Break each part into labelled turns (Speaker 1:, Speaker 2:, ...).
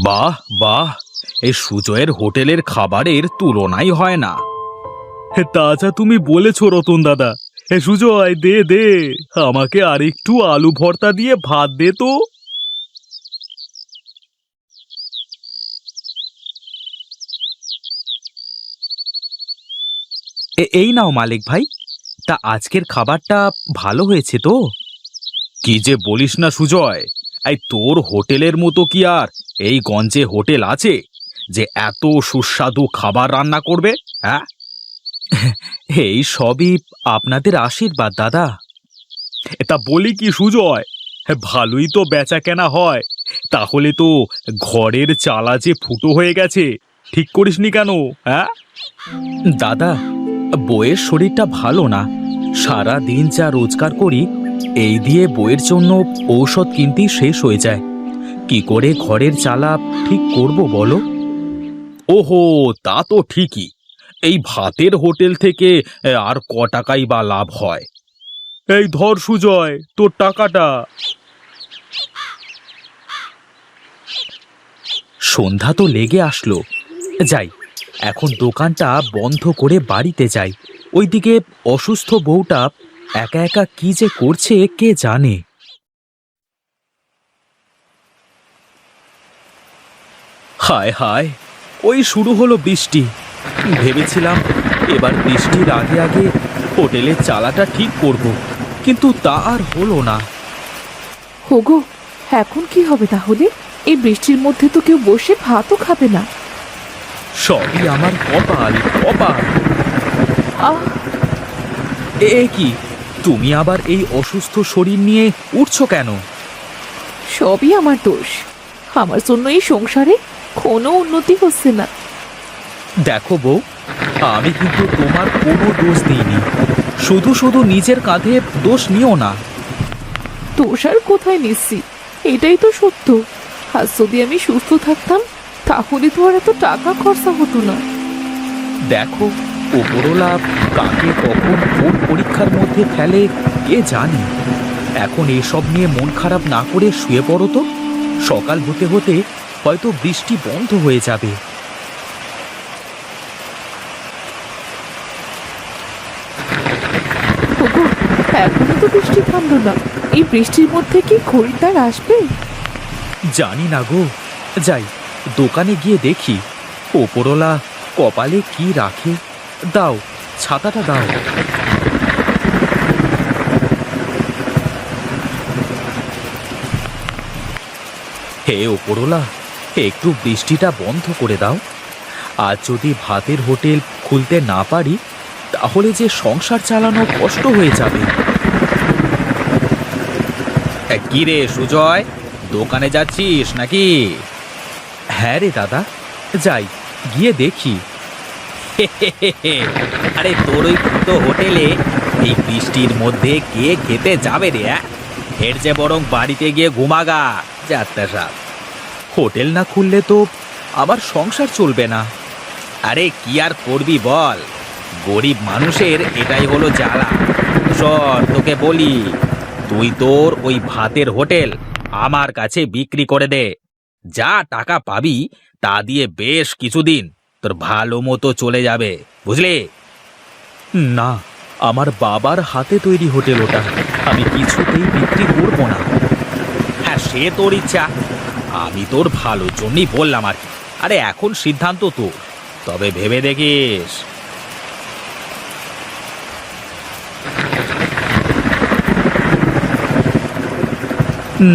Speaker 1: বাহ বাহ, এই সুজয়ের হোটেলের খাবারের তুলনাই হয় না। তা যা তুমি বলেছো রতন দাদা। সুজয়, দে দে, আমাকে আরেকটু আলু ভর্তা দিয়ে ভাত দে তো। এই নাও মালিক ভাই। তা আজকের খাবারটা ভালো হয়েছে তো? কি যে বলিস না সুজয়, এই তোর হোটেলের মতো কি আর এই গঞ্জে হোটেল আছে যে এত সুস্বাদু খাবার রান্না করবে? হ্যাঁ, এই সবই আপনাদের আশীর্বাদ দাদা। তা বলি কি সুজয়, ভালোই তো বেচা কেনা হয়, তাহলে তো ঘরের চালা যে ফুটো হয়ে গেছে, ঠিক করিসনি কেন? হ্যাঁ দাদা, বইয়ের শরীরটা ভালো না, সারা দিন যা রোজগার করি এই দিয়ে বইয়ের জন্য ঔষধ কিনতেই শেষ হয়ে যায়। কি করে ঘরের চালা ঠিক করব বলো? ওহো, তা তো ঠিকই। এই ভাতের হোটেল থেকে আর ক টাকাই বা লাভ হয়? এই ধর সুজয়, তোর টাকাটা। সন্ধ্যা তো লেগে আসলো, যাই এখন দোকানটা বন্ধ করে বাড়িতে যাই। ওইদিকে অসুস্থ বউটা একা একা কি যে করছে কে জানে। হায় হায়, ওই শুরু হলো বৃষ্টি। ভেবেছিলাম এবার বৃষ্টির আগে আগে হোটেলের চালাটা ঠিক করব, কিন্তু তা আর হলো না।
Speaker 2: হোগো, এখন কি হবে তাহলে? এই বৃষ্টির মধ্যে তো কেউ বসে ভাতও খাবে না।
Speaker 1: সবই আমার কপাল, কপাল।
Speaker 2: আহ,
Speaker 1: এ কি, তুমি আবার এই অসুস্থ শরীর নিয়ে উঠছো কেন?
Speaker 2: সবই আমার দোষ। আমার জন্য এই সংসারে কোনো উন্নতি হচ্ছে না।
Speaker 1: দেখো বউ, আমি কিন্তু তোমার কোনো দোষ দিইনি, শুধু শুধু নিজের কাঁধে দোষ নিও না।
Speaker 2: দোষ আর কোথায় নিচ্ছি, এটাই তো সত্য। আজ যদি আমি সুস্থ থাকতাম তাহলে তো আর এত টাকা খরচা হতো না।
Speaker 1: দেখো, ওপরওয়ালা কাকে কখন কোন পরীক্ষার মধ্যে ফেলে কে জানে। এখন এসব নিয়ে মন খারাপ না করে শুয়ে পড়ো তো, সকাল হতে হতে হয়তো বৃষ্টি বন্ধ হয়ে যাবে।
Speaker 2: হোগো, এখনো তো বৃষ্টি থামলো না। এই বৃষ্টির মধ্যে কি খরিদ্দার আসবে?
Speaker 1: জানি না গো, যাই দোকানে গিয়ে দেখি ওপরওয়ালা কপালে কি রাখে। দাও, ছাতাটা দাও। হে ওপরওয়ালা, একটু বৃষ্টিটা বন্ধ করে দাও। আজ যদি ভাতের হোটেল খুলতে না পারি তাহলে যে সংসার চালানো কষ্ট হয়ে যাবে। কি রে সুজয়, দোকানে যাচ্ছিস নাকি? হ্যাঁ রে দাদা, যাই গিয়ে দেখি। আরে তোর ওই ফুটো হোটেলে এই বৃষ্টির মধ্যে কে খেতে যাবে রে? এর যে বরং বাড়িতে গিয়ে ঘুমাগা যাত্রা সাপ। হোটেল না খুললে তো আমার সংসার চলবে না। আরে কি আর করবি বল, গরিব মানুষের এটাই হলো জ্বালা। শোন, তোকে বলি, তুই তোর ওই ভাতের হোটেল আমার কাছে বিক্রি করে দে। যা টাকা পাবি তা দিয়ে বেশ কিছুদিন তোর ভালো মতো চলে যাবে, বুঝলি? না, আমার বাবার হাতে তৈরি হোটেল ওটা, আমি কিছুতেই বিক্রি করব না। হ্যাঁ, সে তোর ইচ্ছা, আমি তোর ভালোর জন্যই বললাম আর কি। আরে এখন সিদ্ধান্ত তোর, তবে ভেবে দেখিস।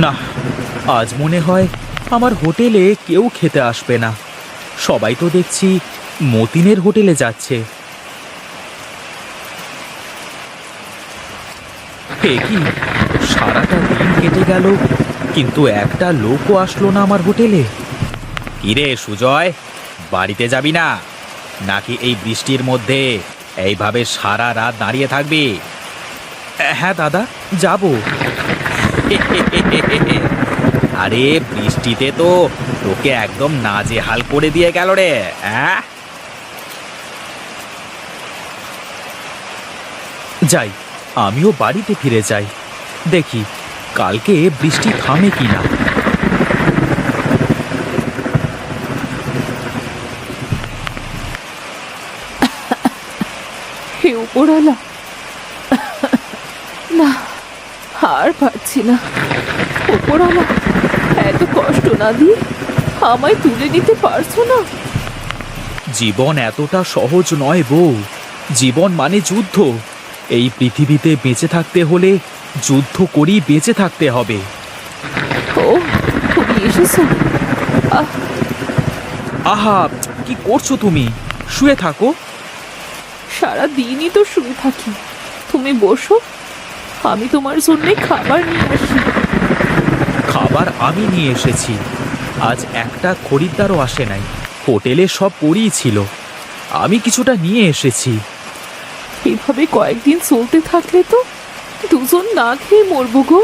Speaker 1: না, আজ মনে হয় আমার হোটেলে কেউ খেতে আসবে না। সবাই তো দেখছি মতিনের হোটেলে যাচ্ছে। এ কি, সারাটা দিন কেটে গেল কিন্তু একটা লোকও আসলো না আমার হোটেলে। কিরে সুজয়, বাড়িতে যাবি না নাকি এই বৃষ্টির মধ্যে এইভাবে সারা রাত দাঁড়িয়ে থাকবি? হ্যাঁ দাদা, যাব। আরে বৃষ্টিতে তো তোকে একদম নাজেহাল করে দিয়ে গেল রে। হ্যাঁ, যাই আমিও বাড়িতে ফিরে যাই। দেখি কালকে বৃষ্টি থামে কিনা।
Speaker 2: হে উপরওয়ালা, না আর পারছি না। উপরওয়ালা, এত কষ্ট না দিয়ে আমায় তুলে নিতে পারছো না?
Speaker 1: জীবন এতটা সহজ নয় বউ। জীবন মানে যুদ্ধ। এই পৃথিবীতে বেঁচে থাকতে হলে যুদ্ধ করেই বেঁচে থাকতে হবে।
Speaker 2: ও, তুমি এসেছো? আহ,
Speaker 1: আহা, কি করছো তুমি? শুয়ে থাকো।
Speaker 2: সারা দিনই তো শুয়ে থাকি। তুমি বসো, আমি তোমার জন্য খাবার নিয়ে আসি।
Speaker 1: খাবার আমি নিয়ে এসেছি। আজ একটা খরিদ্দারও আসে নাই। হোটেলে সব পড়েই ছিল। আমি কিছুটা নিয়ে এসেছি।
Speaker 2: এভাবে কয়েকদিন চলতে থাকলে তো দুজন না খেয়ে মরবো গো।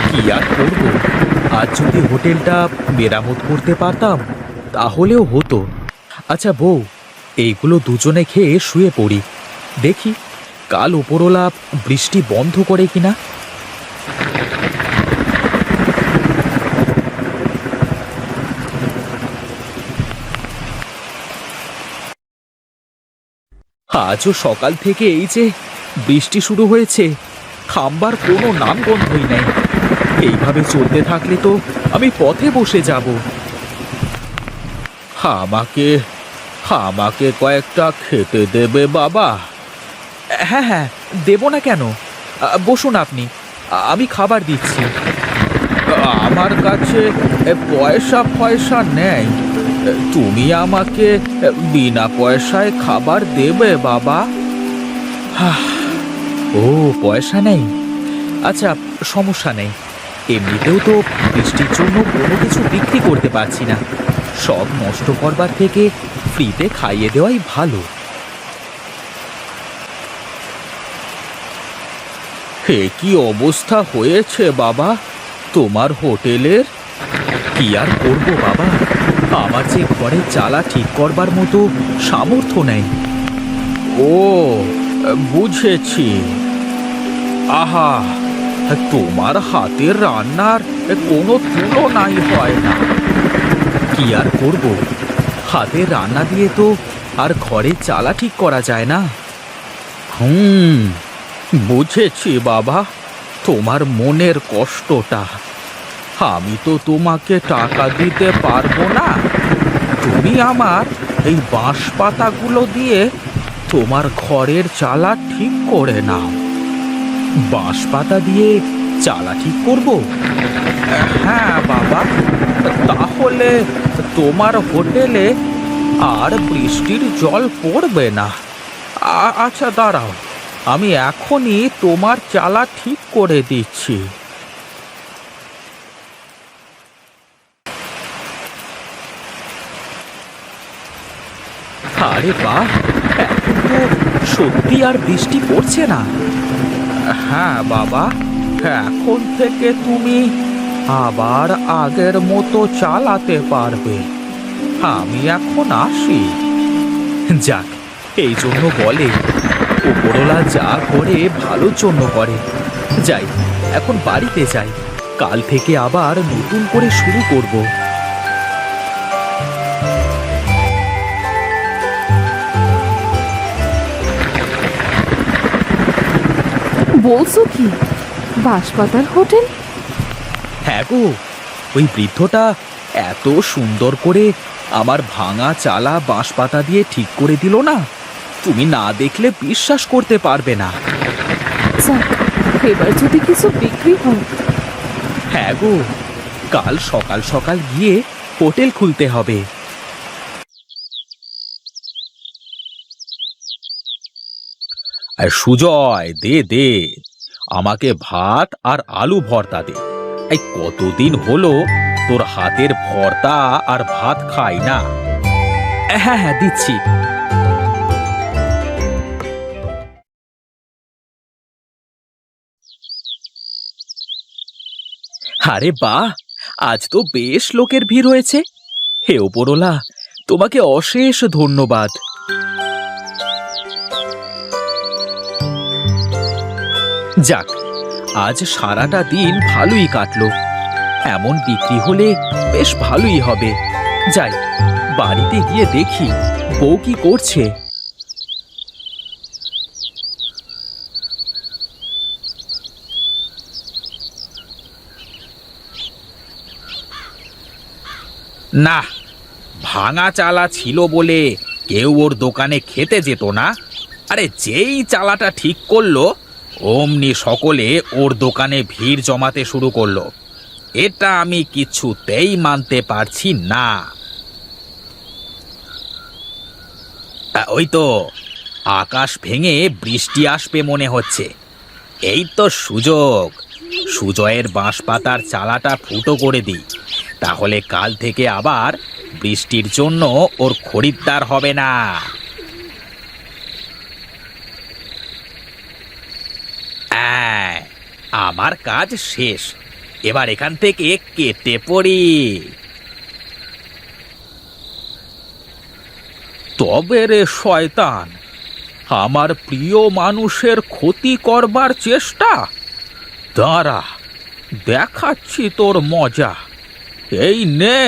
Speaker 1: কি আর করব, আজ যদি হোটেলটা মেরামত করতে পারতাম তাহলেও হতো। আচ্ছা বউ, এইগুলো দুজনে খেয়ে শুয়ে পড়ি। দেখি কাল উপরওয়ালা বৃষ্টি বন্ধ করে কিনা। আজও সকাল থেকে এই যে বৃষ্টি শুরু হয়েছে, থামবার কোনো নামগন্ধই নেই। এইভাবে চলতে থাকলে তো আমি পথে বসে যাব। আমাকে আমাকে কয়েকটা খেতে দেবে বাবা? হ্যাঁ হ্যাঁ, দেব না কেন? বসুন আপনি, আমি খাবার দিচ্ছি। আমার কাছে পয়সা পয়সা নেই। তুমি আমাকে বিনা পয়সায় খাবার দেবে বাবা? ও, পয়সা নেই? আচ্ছা, সমস্যা নেই। এমনিতেও তো বৃষ্টির জন্য কোনো কিছু বিক্রি করতে পারছি না। সব নষ্ট করবার থেকে ফ্রিতে খাইয়ে দেওয়াই ভালো। হে, কি অবস্থা হয়েছে বাবা তোমার হোটেলের? কি আর করবো বাবা, আমার যে ঘরে চালা ঠিক করবার মতো সামর্থ্য নেই। ও, বুঝেছি। আহা, তোমার হাতের রান্নার কোনো তুলনাই হয় না। কি আর করব, হাতের রান্না দিয়ে তো আর ঘরে চালা ঠিক করা যায় না। বুঝেছি বাবা, তোমার মনের কষ্টটা। আমি তো তোমাকে টাকা দিতে পারবো না। তুমি আমার এই বাঁশ পাতাগুলো দিয়ে তোমার ঘরের চালা ঠিক করে নাও। বাঁশ পাতা দিয়ে চালা ঠিক করব? হ্যাঁ বাবা, তাহলে তোমার হোটেলে আর বৃষ্টির জল পড়বে না। আচ্ছা দাঁড়াও, আমি এখনই তোমার চালা ঠিক করে দিচ্ছি। আরে বাহ, এখন তো সত্যি আর বৃষ্টি পড়ছে না। হ্যাঁ বাবা, এখন থেকে তুমি আবার আগের মতো চালাতে পারবে। আমি এখন আসি। যাক, এই জন্য বলে উপরওয়ালা যা করে ভালোর জন্য করে। যাই, এখন বাড়িতে যাই। কাল থেকে আবার নতুন করে শুরু করব।
Speaker 2: বলছো কি, বাঁশপাতার হোটেল?
Speaker 1: হ্যাঁ গো, ওই বৃদ্ধটা এত সুন্দর করে আমার ভাঙা চালা বাঁশপাতা দিয়ে ঠিক করে দিল না, তুমি না দেখলে বিশ্বাস করতে পারবে না।
Speaker 2: যাক, এবার যদি কিছু বিক্রি হয়।
Speaker 1: হ্যাঁ গো, কাল সকাল সকাল গিয়ে হোটেল খুলতে হবে। আর সুজয়, দে দে, আমাকে ভাত আর আলু ভর্তা দে। এই কতদিন হলো তোর হাতের ভর্তা আর ভাত খাই না। হ্যাঁ হ্যাঁ, দিচ্ছি। আরে বাহ, আজ তো বেশ লোকের ভিড় হয়েছে। হে ওপরওয়ালা, তোমাকে অশেষ ধন্যবাদ। যাক, আজ সারাটা দিন ভালোই কাটলো। এমন বিক্রি হলে বেশ ভালোই হবে। যাই, বাড়িতে গিয়ে দেখি বউ কি করছে। না, ভাঙা চালা ছিল বলে কেউ ওর দোকানে খেতে যেত না। আরে যেই চালাটা ঠিক করলো অমনি সকলে ওর দোকানে ভিড় জমাতে শুরু করলো। এটা আমি কিছুতেই মানতে পারছি না। ওই তো আকাশ ভেঙে বৃষ্টি আসবে মনে হচ্ছে। এই তো সুযোগ, সুজয়ের বাঁশপাতার চালাটা ফুটো করে দিই, তাহলে কাল থেকে আবার বৃষ্টির জন্য ওর খরিদ্দার হবে না। আমার কাজ শেষ, এবার এখান থেকে কেটে পড়ি। তবে রে শয়তান, আমার প্রিয় মানুষের ক্ষতি করবার চেষ্টা। দাঁড়া, দেখাচ্ছি তোর মজা। এই নে।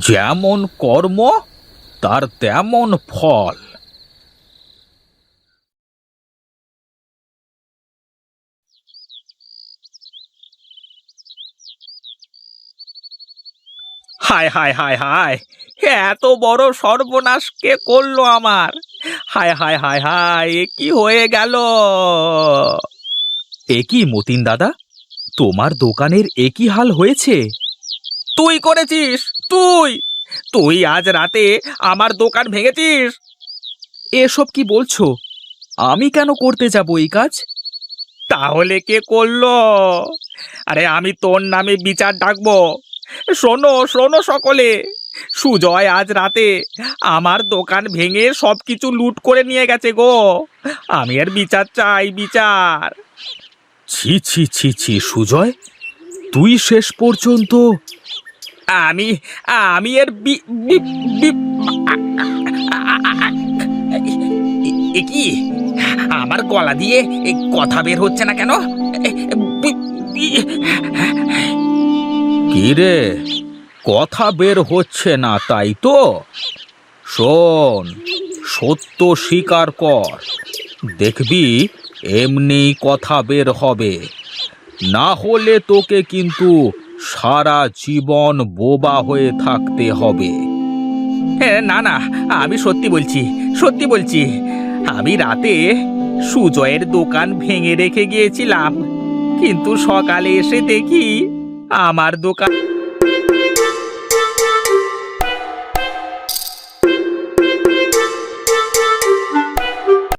Speaker 1: যেমন কর্ম তার তেমন ফল। হায় হায় হায় হায়, এত বড় সর্বনাশ কে করলো আমার! হায় হায় হায় হায়, এ কি হয়ে গেল! এ কি মতিন দাদা, তোমার দোকানের একই হাল হয়েছে? তুই করেছিস, তুই তুই আজ রাতে আমার দোকান ভেঙেছিস। এসব কি বলছো? আমি কেন করতে যাব এই কাজ? তাহলে কে করলো? আরে আমি তোর নামে বিচার ডাকবো। শোনো শোনো সকলে, সুজয় আজ রাতে আমার দোকান ভেঙে সবকিছু লুট করে নিয়ে গেছে গো। আমি আর বিচার চাই, বিচার। ছি ছি ছি ছি সুজয়, তুই শেষ পর্যন্ত আমি আমি এর কি আমার গলা দিয়ে কথা বের হচ্ছে না কেন? কি রে, কথা বের হচ্ছে না তাই তো? শোন, সত্য স্বীকার কর, দেখবি এমনি কথা বের হবে। না হলে তোকে কিন্তু সারা জীবন বোবা হয়ে থাকতে হবে। না না, আমি সত্যি বলছি, সত্যি বলছি। আমি রাতে সুজয়ের দোকান ভেঙে রেখে গিয়েছিলাম, কিন্তু সকালে এসে দেখি আমার দোকান